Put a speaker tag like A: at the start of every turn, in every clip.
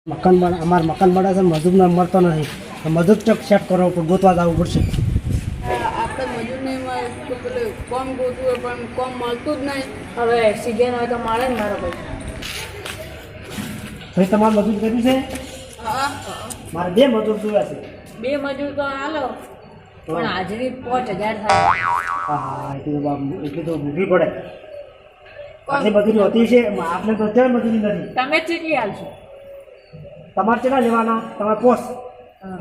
A: મકાન બને અમારું મકાન બને છે, મજૂરને મળતો નથી. મજૂર ચક સેટ કરવો પડે, ગોતવા જવું પડશે.
B: આપણે મજૂરને પેલું કોમ ગોતવું હોય પણ કોમ મળતું જ નહીં.
C: હવે સીઝન હોય તો મળે ને મારો ભાઈ.
A: ભાઈ તમારે મજૂર કર્યું છે?
B: હા,
A: મારે 2 મજૂર જોયા છે.
C: 2 મજૂર તો હાલો પણ હાજરી 5000 થાય.
A: હા હા, એટલું તો મૂકવી પડે. આટલી મજૂરી હોતી છે, આપણે તો અત્યારે મજૂરી નથી.
C: તમે કેટલી હાલશો?
A: તમારે કેટલા લેવાના? તમારે પોસ
C: હા,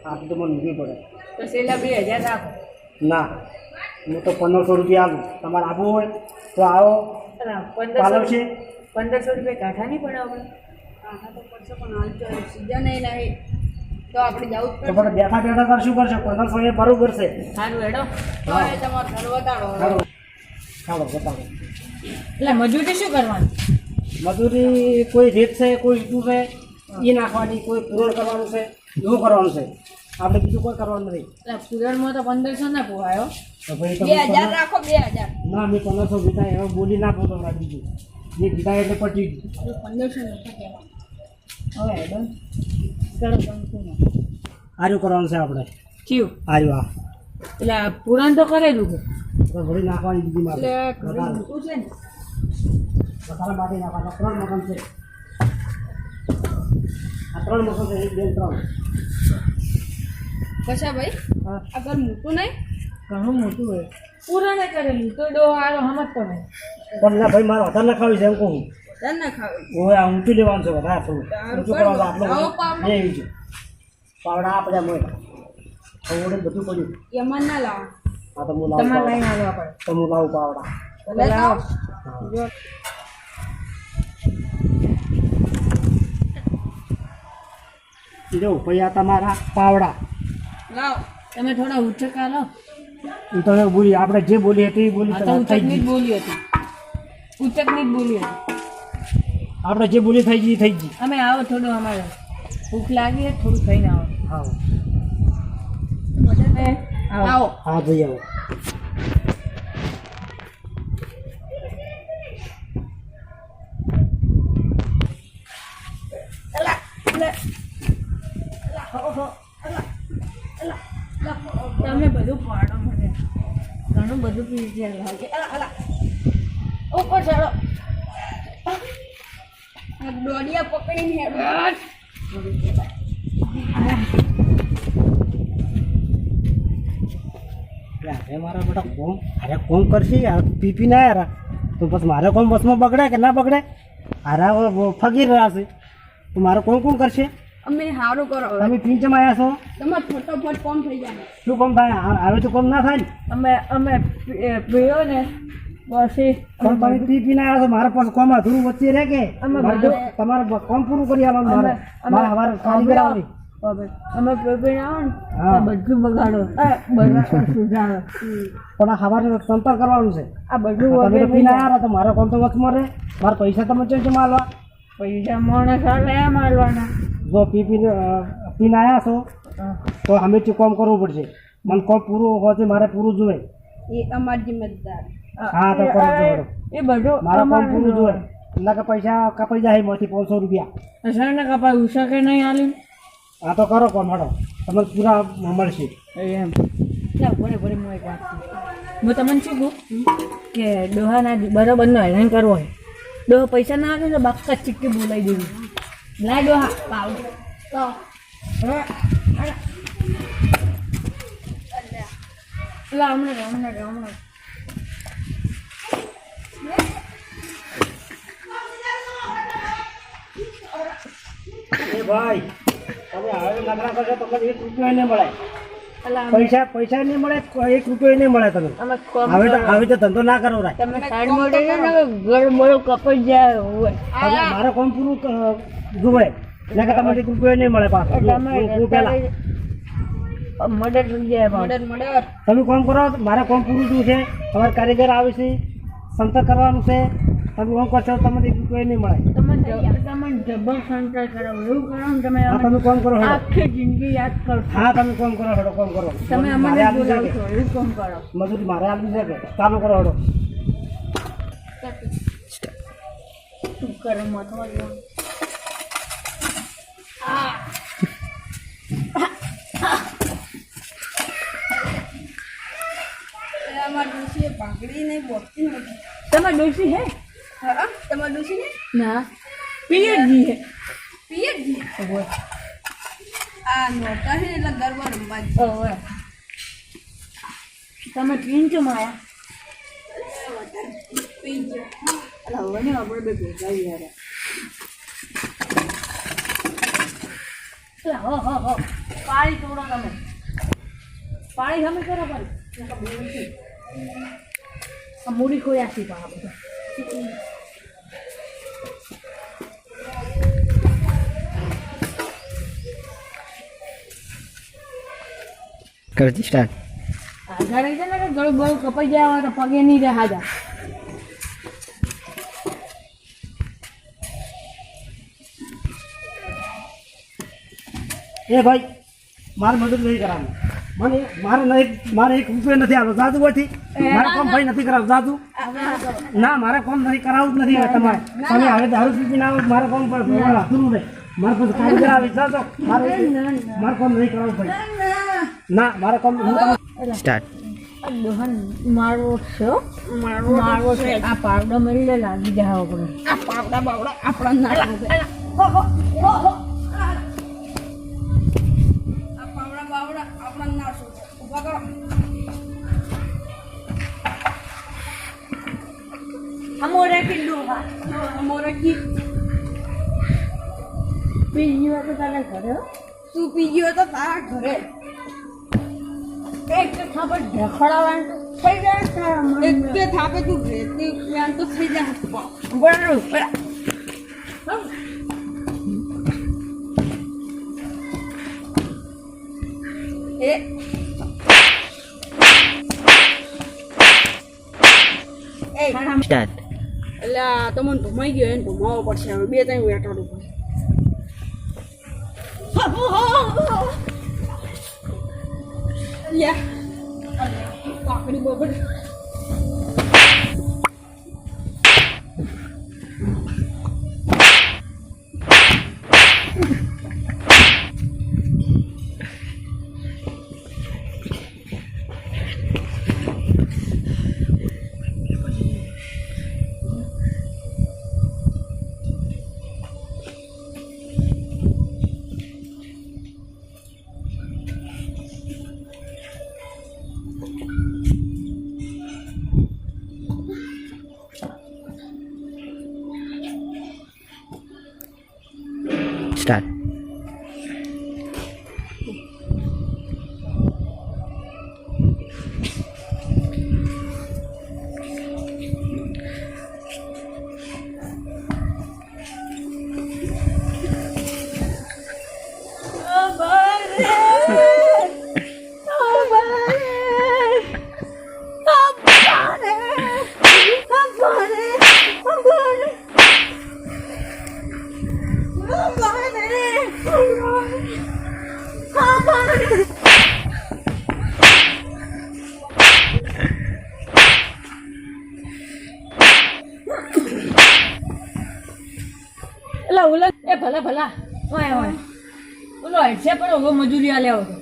A: આટલું તો મને મૂકવી પડે.
C: તો છેલ્લા 2000 રાખો.
A: ના, હું તો 1500 રૂપિયા આપું. તમારે આપવું હોય તો આવો.
C: 1500
A: છે
C: 1500 રૂપિયા કાઢા નહીં પડે આપણે?
B: હા તો પડશે પણ હાલ તો સીઝન નહીં તો આપણે જવું જ
A: તો
B: પડશે.
A: પણ બેઠા બેઠા કરશું કરશે 1500 એ બરોબર છે.
C: સારું હેડો.
B: તો એ તમારે ઘર વધારો.
A: ચાલો ચાલો બતાવો.
C: એટલે મજૂરી શું કરવાનું?
A: મજૂરી કોઈ રેત છે, કોઈ ઈટું છે એ નાખવાની, કોઈ પૂરણ કરવાનું છે, એવું કરવાનું છે. આપણે બીજું કોઈ કરવાનું નથી.
C: એટલે પુરણમાં તો 1500 ના પોવાયો.
A: તો ભાઈ
B: 2000 રાખો 2000.
A: ના, મેં 1500 જીતા એવા બોલી ના બોલો બીજું. મેં જીતા એટલે પટી ગયું.
B: 1500 નથી કહેવાનું.
C: હવે હેડો ચલો તમે
A: આર્યું કરવાનું છે આપણે.
C: થયું
A: આર્યું આ
C: એટલે પુરાણ તો કરેલું છે.
A: તો ભરી નાખવાની બીજી માટે
B: એટલે ઘરે મૂકવું છે ને.
A: મસાલા માટે નાખવાના 3 મકાન છે. આ 3 મકાન છે, 1 2 3.
B: કશા ભાઈ
A: હા,
B: આ ઘર મોટું નહીં?
C: ઘણું મોટું હોય. પુરાણે કરેલું તો ડો હારો સમજતો નહીં.
A: પણ ના ભાઈ મારે વધારે નખાવી છે એમ કહું.
B: ધન ના ખાવે.
A: ઓય આ ઊંચું લેવાનું છે વધારે થોડું.
B: સારું
A: ઊંચું કરવાનું છે
B: આવો
A: આટલું.
B: પાવડો.
A: એ એવું છે. પાવડા આપણે મોય હવે બધું પડ્યું.
B: એમાં ના લાવો.
A: આ તો હું લાવું
C: તમારે
A: પાવડા.
C: લઈને આવવા પડે.
A: તો હું લાવું પાવડા.
C: એટલે લાવો.
A: હા. જો ભાઈ આ તમારા પાવડા.
B: લાવો.
C: તમે થોડા ઉચકા લો.
A: એ તો બોલી આપણે જે બોલી હતી એ બોલી
C: આ તો
A: થઈ
C: ઉચકની જ
A: ગઈ.
C: બોલી હતી. ઉચકની જ બોલી હતી.
A: આપણે જે બોલી થઈ ગઈ થઈ ગઈ.
C: અમે આવો થોડું અમારે ભૂખ લાગી છે, થોડું ખાઈને આવો.
A: હા
B: આવો.
A: હા ભાઈ આવો.
C: તમે બધું પાડો મને. ઘણું બધું પી ગયા લાગે. ઉપર ચડો.
B: આ દોડિયા પકડીને હેડો.
A: અરે મારા બેટા કોમ અરે કોમ કરશે પીપી ના યાર તો બસ મારે કોમ બસમાં બગડે કે ના બગડે? અરે ફગીર રહ્યા છે તો મારે કોમ કોમ કરશે?
B: અમે સારું કરો હવે.
A: તમે પીંચમાં આવ્યા છો,
B: તમારે ફટોફટ કોમ થઈ જાય.
A: શું કોમ થાય? હવે તો કોમ ના થાય ને.
C: અમે પીયો ને પછી
A: પણ તમે પીપી ના આવ્યા છો, મારા પાસે કોમ અધૂરું વચ્ચે રહે કે
C: અમે
A: મારે
C: બધું-
A: તમારે કોમ પૂરું કરી આવવાનું. મારે મારે સવારે કારીગર આવે.
C: અમે પીપીને આવો ને
A: હા.
C: તો બધું બગાડો. બધા સુધારો.
A: પણ આ સવારે સંતર કરવાનું છે.
C: આ બધું
A: તમે તો
C: વગર
A: પીને આવ્યા તો મારો કોમ તો વચમાં રહે. મારા પૈસા તમે ચેન્જ માલવા.
C: પૈસા માણસ હાલે મારવાના.
A: જો પીને આવ્યા છો તો અમે કોમ કરવું પડશે. મને કોમ પૂરું હોય મારે પૂરું જોઈએ.
B: એ અમારી જિમ્મેદારી.
A: હા તો કરો છો.
C: એ બધું
A: મારા કોમ
C: અમારે
A: પૂરું જોઈએ. ના કે પૈસા કપાઈ જાય એમાંથી 500 રૂપિયા.
C: અસાને કપાય ઉષા કે નહીં આલ્યું
A: આ તો કરો કોમ હડો તમને પૂરા મળશે.
C: એમ ચાલ ભરે ભરે હું એક વાત કહું. હું તમને શું કહું કે ડોહાના બરોબરનો હેરાન કરવો હોય ડોહા પૈસા ના આપે તો બાપકા ચીક્કી બોલાવી દેવી. લાય ડોહા પાવ તો હમણાં
A: એ ભાઈ તમે હવે નગરા કરશો તો તમને 1 રૂપિયો નહીં મળે.
C: અલા
A: પૈસા નહીં મળે, 1 રૂપિયો નહીં મળે તમને.
C: અમે કોમ
A: હવે તો ધંધો ના કરો રાય.
C: તમે સાઈડ મોડે છે ને ગળ બળ કપાઈ જાય હોય
A: હવે મારે કોમ પૂરું જોવે એટલે કે તમને 1 રૂપિયો નહીં મળે પાછો. હું પહેલા
C: મદદ થઈ જાય
B: મદદ મદદ.
A: તમે કોમ કરો મારે કોમ પૂરું થયું છે. તમારે કારીગર આવે છે, સંતર કરવાનું છે. તમે કોમ કરશો તમને 1 રૂપિયો નહીં મળે.
C: તમે જબર સંચાર કરાવો એવું કરો ને તમે
A: હા તમે કોમ કરો હેડો.
C: આખી જિંદગી યાદ કરશો.
A: હા તમે કોમ કરો હેડો, કોમ કરો.
C: તમે
A: મારે
C: અમને
A: આપી છે
C: બોલાવશો
A: કે
C: એવું કામ કરો.
A: મજૂરી મારે આપી છે કે ચાલુ કરો હેડો.
C: શું કરો મતવા તમારે ડોસી હે
B: હા તમારે ડોસી ને
C: ના પિયરજી હે
B: પિયરજી
C: ઓવે
B: આ નોટા છે એટલે ગરબા રમવા જ
C: ઓવે તમે પીન છો માયા
B: પી જાય
C: અલા હવે ને આપણે બે ભેગા યાર હો પાણી તોડો તમે પાણી અમે કરો પાણી આ મૂડી ખોયા છે પા બધા
A: કરતી સ્ટાર્ટ
C: આગળ છે ને કે ગળું બળું કપાઈ જાય હોય તો પગે નહીં રહે હાજા
A: એ ભાઈ મારે મદદ નહીં કરાવવાનું મને મારે એક રૂપિયો નથી આવતો જાતું હોયથી મારે કોમ ભાઈ નથી કરાવતું જાતું ના મારે કોમ નથી કરાવવું જ નથી હવે તમારે તમે હવે દારૂ પીપીને આવો મારે કોમ પર પૂરું નહીં મારે પછી કારીગર આવી જાતો મારે કોમ નહીં કરાવવું ભાઈ ના મારે કોમ સ્ટાર્ટ
C: દોહન મારો છે મારો છે આ પાવડો મેળે લાગી જાય આપણે
B: આ પાવડા બાવડા આપણા ના લાગે આ પાવડા બાવડા આપણા ના શું ઉભા કરો
C: અમોરે કિલ્લો
B: અમારે કી
C: પીજો તો તારે ઘરે
B: તું પી ગયો તો તારા ઘરે
C: એક ખબર ઢખડાવાનું થઈ જાય તારા મન
B: એક બે થાપે તું રેતી પ્યાન તો થઈ જાય
C: બરાબર
B: એ
A: સ્ટાર્ટ
B: એટલે આ તમને ભમાઈ ગયો એને ભમાવવો પડશે હવે બે ત્રણ વેટાડું પડે કાકડી બગડ
A: સ્ટાર્ટ
C: એટલે ઓલા એ ભલા હોય ઓલો હેડશે પણ હવે મજૂરી આલે આવતો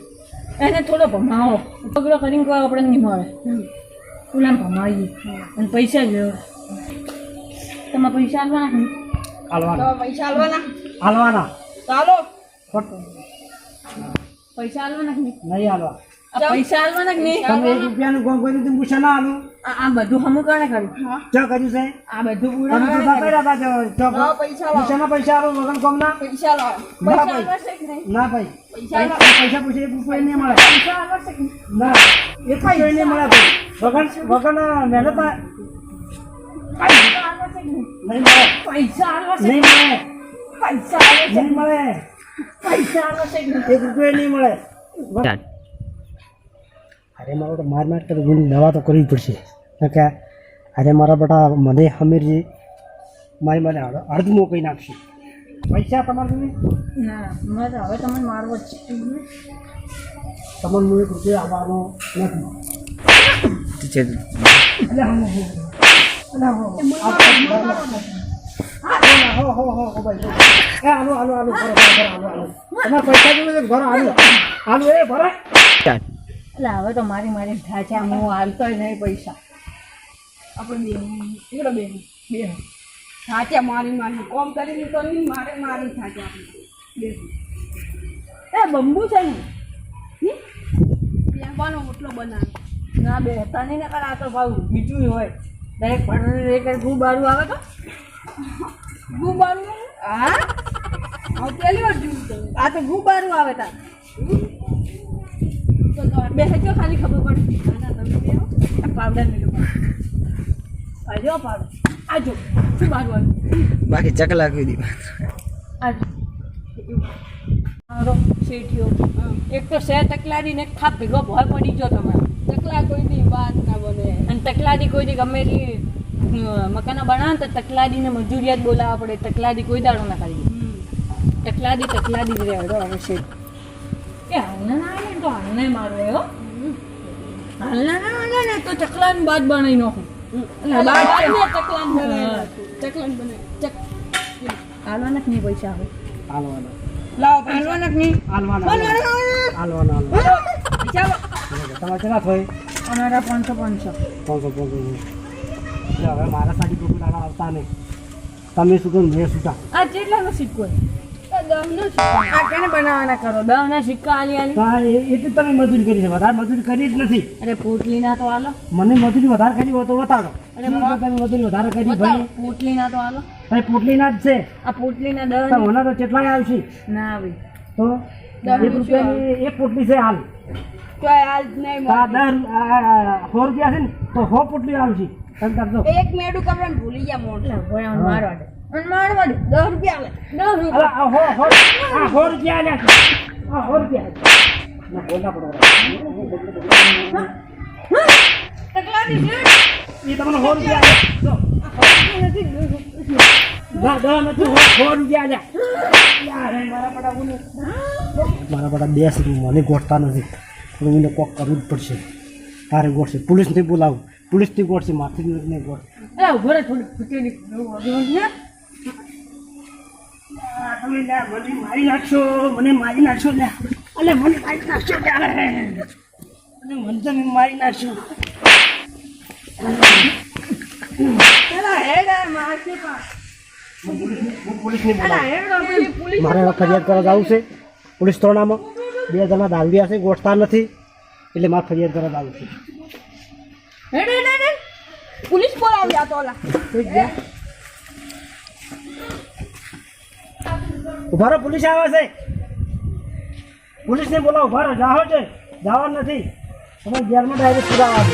C: એને થોડો ભમાવો પગલો કરીને કોઈ આપણે નહીં મળે ઓલાને ભમાવીએ અને પૈસા જ તમારે પૈસા આલવાના
A: હાલવાના
B: પૈસા આલવાના
A: હાલવાના
B: ચાલો
A: ખોટું
C: પૈસા આલવાના કે નહીં
A: નહીં હાલવા
C: આ પૈસા આલવાના કે નહીં
A: તમે 1 રૂપિયાનું કોમ કર્યું તું પૂછે ના હાલું
C: આ બધું હમું કાણે કર્યું
A: ચા કર્યું છે
C: આ બધું
A: તમે
C: પૂરા
A: તો સાપે રહ્યા હતા
B: હા, પૈસા લાવો.
A: પૂછેના પૈસા આલો વગર કોમના
B: પૈસા લાવો
A: ના
C: પૈસા
A: ભાઈ
C: આલવા છે કે નહીં
A: ના ભાઈ
B: પૈસા લાવો.
A: પૈસા પૂછે 1 રૂપિયા નહીં મળે
C: પૈસા આલવા છે કે નહીં
A: ના 1 રૂપિયા નહીં મળે ભાઈ વગર મહેનત
C: પૈસા આલવા છે કે નહીં
A: નહીં મળે
C: પૈસા આલવા છે
A: નહીં મળે
C: પૈસા આલવા છે
A: નહીં મળે
C: પૈસા આલવા છે કે નહીં
A: 1 રૂપિયા નહીં મળે અરે મારો તો માર કરે ગુની દવા તો કરવી પડશે કે અરે મારા બેટા મને હમીરજી મારી મને અડધું કહી નાખશે પૈસા તમારે નહીં
C: ના મારે હવે તમને મારવો જ છે
A: તમને હું 1 રૂપિયા આવવાનો નથી એટલે હો ભાઈ એ હાલો તમારે પૈસા જોઈએ તો ભરો હાલો એ ભરો
C: એટલે હવે તો મારી થાય છે હું હાલતો નહીં પૈસા
B: આપણે બે બે બે સાચા મારી કોમ કરીને તો નહીં મારે મારી સાચા આપણે બે
C: એ બંબુ છે ને
B: બેહવાનો ઓટલો બનાવે
C: ના બે તને ને કર આ તો ભાવ બીજું હોય ડાયરેક્ટ ભણને એક ગુબારું આવે તો
B: ગુબારું
C: હા
B: હું પહેલી વાર જોયું તો
C: આ તો ગુબારું આવે તા બે હજો ખાલી ખબર પડી ના તમે બેહો આ પાવડર મેલું આજો પાવડર આજો શું બારું આવ્યું
D: બાકી ચકલા કહી દી
C: આજો મારો શેઠિયો એક તો શે તકલાદી ને ખાપ ભેગો ભય પડી ગયો તમારે
B: ચકલા કોઈ દી વાત ના બને
C: અને તકલાદી કોઈ દી ગમે એટલી મકાના બનાવે તો તકલાદીને મજૂરિયાત બોલાવવા પડે તકલાદી કોઈ દાડો ના કરી તકલાદી જ રહેડો હવે છે એ હાલના ના આવે ને તો હાલને મારો એવો હાલના ના આવે ને તો ચકલાની બાદ બનાવી નાખું
B: ચકલાન બને
C: હાલવાના જ નહીં પૈસા હવે
A: હાલવાના
B: લાવો
C: હાલવાના જ નહીં
A: હાલવાના હાલવાના
C: ચાલો
A: તમારે કેટલા થાય
C: અમારા 500
A: 500 હવે મારા સાડી કોઈ દાડા આવતા નહીં તમે શું કહો મેં છૂટા
C: આ કેટલાનો સિક્કો
B: દમનો
C: આ કેને બનાવવાના કરો 10 ના સિક્કા આલી આલી
A: હા એટલે તમે મજૂરી કરી છે વધારે મજૂરી કરી જ નથી
C: અરે પોટલીના તો હાલો
A: મને મજૂરી વધારે કરી હોય તો બતાડો
C: અરે
A: શું તમે મજૂરી વધારે કરી ભાઈ
C: પોટલીના તો હાલો
A: ભાઈ પોટલીના જ છે
C: આ પોટલીના
A: તો
C: 10
A: મને તો કેટલાય આવશે
C: ના આવી
A: તો 1 રૂપિયાની એક પોટલી છે હાલ
B: તો હાલ નહીં
A: તો આ 100 રૂપિયા છે ને તો 100 પોટલી આવશે તમે કરજો
B: એક મેડું કપડાં ભૂલી ગયા મોણ
C: મારવા દે 10 રૂપિયા આલે 10 રૂપિયા
A: અલા આ 100 રૂપિયા લે આ 100 રૂપિયા ના બોલતા પડો
C: તકલાદી છે
A: એ તમને 100 રૂપિયા લે જો ના નથી 100 રૂપિયા લે યાર મારા બડા બેસ મને ગોઠતા નથી પણ મને કોક કરવું જ પડશે તારે ગોઠશે પોલીસને બોલાવું પોલીસથી ગોઠશે માથી નહીં ગોઠ
C: એ ઉભો રે થોડી ફૂટેલી ને
A: તમે લે મને મારી નાખશો લે અલે મને મારી નાખશો લે અલે મને તમે મારી નાખશો
B: પેલા હેડ મારશે
A: પોલીસને બોલાવું
B: પોલીસ
A: મારે હવે ફરિયાદ કરવા જવું છે પોલીસ થાણામાં 2 જણા દારૂડિયા છે ગોઠતા નથી એટલે મારે ફરિયાદ કરવા જવું છે
B: હેડ પોલીસ બોલાવ્યા તો ઓલા
A: ઉભા રહો પોલીસ આવે છે પોલીસને બોલાવો ઉભા રહો જાઓ છે જવાનું નથી તમે જેલમાં ડાયરેક્ટ પુરાવા દો